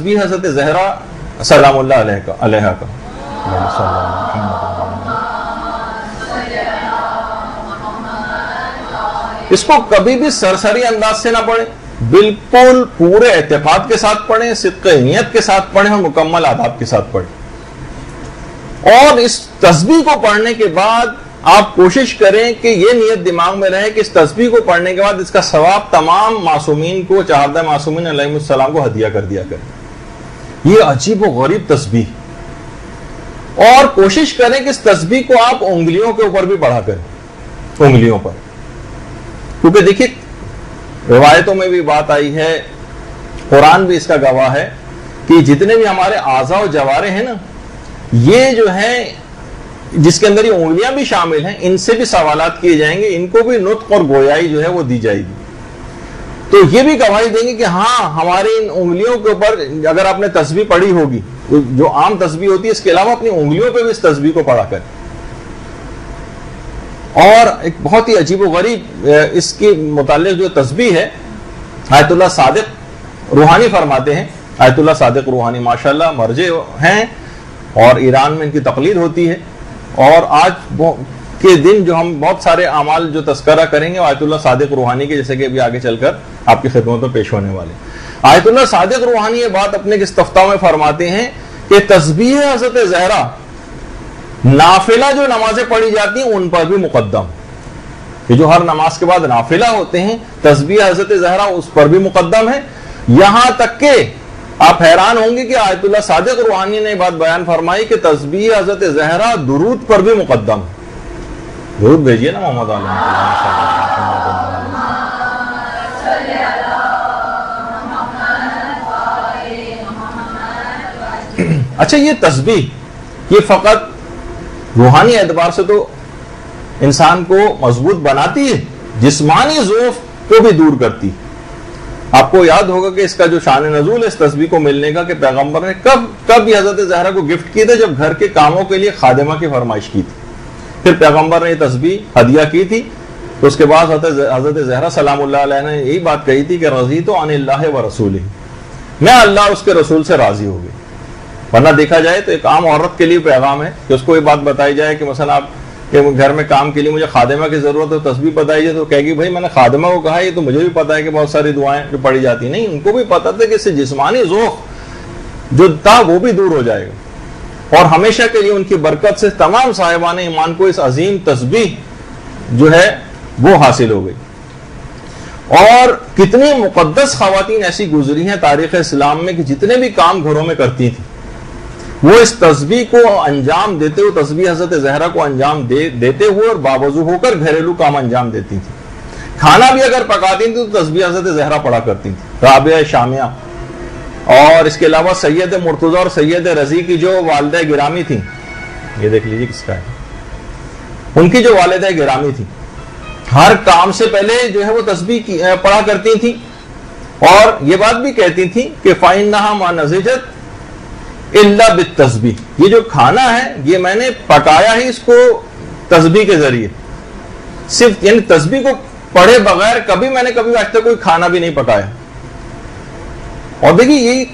तस्बीह हज़रत ज़हरा सलामुल्लाह अलैहा का। इसको कभी भी सरसरी अंदाज से ना पढ़े, बिल्कुल पूरे एतकाद के साथ पढ़ें, सिद्क़ नियत के साथ पढ़ें और मुकम्मल आदाब के साथ पढ़ें। और इस तस्बीह को पढ़ने के बाद आप कोशिश करें कि ये नियत दिमाग में रहे कि इस तस्बीह को पढ़ने के बाद इसका सवाब तमाम मासूमीन को, चाहदा मासूमीन अलैहिमुस्सलाम को हदिया कर दिया करें। ये अजीब व गरीब तस्बीह। और कोशिश करें कि इस तस्बीह को आप उंगलियों के ऊपर भी पढ़ा करें, उंगलियों पर। क्योंकि देखिए रिवायतों में भी बात आई है, कुरान भी इसका गवाह है कि जितने भी हमारे आज़ा और जवारे हैं ना, ये जो है जिसके अंदर ये उंगलियां भी शामिल हैं, इनसे भी सवालात किए जाएंगे, इनको भी नुत्क और गोयाई जो है वो दी जाएगी। तो ये भी गवाही देंगे कि हाँ, हमारी इन उंगलियों के ऊपर अगर आपने तस्बीह पढ़ी होगी, जो आम तस्बीह होती है, इसके अलावा अपनी उंगलियों पे भी इस तस्बीह को पढ़ा कर। और एक बहुत ही अजीब व गरीब इसके मुताल्लिक़ जो तस्बीह है, आयतुल्लाह सादिक रूहानी फरमाते हैं। आयतुल्लाह सादिक रूहानी माशाअल्लाह मर्जे हैं और ईरान में इनकी तकलीद होती है। और आज के दिन जो हम बहुत सारे अमाल जो तस्करा करेंगे आयतुल्लाह सादिक रूहानी के, जैसे कि अभी आगे चलकर आपकी खिदमत में पेश होने वाले। आयतुल्लाह सादिक रूहानी ये बात अपने इस्तफ्ता में फरमाते हैं कि तस्बीह हज़रत ज़हरा नाफिला जो नमाजें पढ़ी जाती हैं उन पर भी मुकद्दम, कि जो हर नमाज के बाद नाफिला होते हैं, तस्बीह हज़रत ज़हरा उस पर भी मुकद्दम है। यहां तक के आप हैरान होंगे कि आयतुल्लाह सादिक रूहानी ने बात बयान फरमाई कि तस्बीह हज़रत ज़हरा दुरूद पर भी मुकद्दम। दुरूद भेजिए ना मोहम्मद अच्छा, ये तस्बीह ये फकत रूहानी एतबार से तो इंसान को मजबूत बनाती है, जिस्मानी ज़ौफ को भी दूर करती है। आपको याद होगा कि इसका जो शान नज़ूल है इस तस्बीह को मिलने का, कि पैगंबर ने कब ये हज़रत ज़हरा को गिफ्ट किए थे, जब घर के कामों के लिए खादिमा की फरमाइश की थी। फिर पैगंबर ने ये तस्बीह हदिया की थी। तो उसके बाद हज़रत ज़हरा सलामुल्लाह अलैहा ने यही बात कही थी कि रज़ीतु अनिल्लाहि व रसूलिही, मैं अल्लाह और उसके रसूल से राजी हो गई। वरना देखा जाए तो एक आम औरत के लिए पैगाम है कि उसको ये बात बताई जाए कि मसलन आप कि घर में काम के लिए मुझे खादिमा की जरूरत है, तस्बीह बताई जाए तो कहेगी भाई मैंने खादिमा को कहा, ये तो मुझे भी पता है कि बहुत सारी दुआएं जो पढ़ी जाती नहीं, उनको भी पता था कि इससे जिस्मानी ज़ौक़ जो था वो भी दूर हो जाएगा और हमेशा के लिए उनकी बरकत से तमाम साहिबान ईमान को इस अजीम तस्बीह जो है वो हासिल हो गई। और कितनी मुक़द्दस ख़वातीन ऐसी गुजरी हैं तारीख़ इस्लाम में कि जितने भी काम घरों में करती थी वो इस तस्बीह को अंजाम देते हुए, तस्बीह हज़रत ज़हरा को अंजाम देते हुए और बावजू होकर घरेलू काम अंजाम देती थी। खाना भी अगर पकाती थी तो तस्बीह हज़रत ज़हरा पढ़ा करती थी, राबिया शामिया। और इसके अलावा सैयद मुर्तज़ा और सैयद रज़ी की जो वालिदा गिरामी थी, ये देख लीजिए किसका है, उनकी जो वालिदा गिरामी थी, हर काम से पहले जो है वो तस्बीह पढ़ा करती थी। और ये बात भी कहती थी कि फ़इन्नहा मा नज़िजत इल्ला बित तस्बीह, ये जो खाना है ये मैंने पकाया ही इसको तस्बीह के जरिए, सिर्फ यानी तस्बीह को पढ़े बगैर कभी मैंने आज तक कोई खाना भी नहीं पकाया। और देखिए यही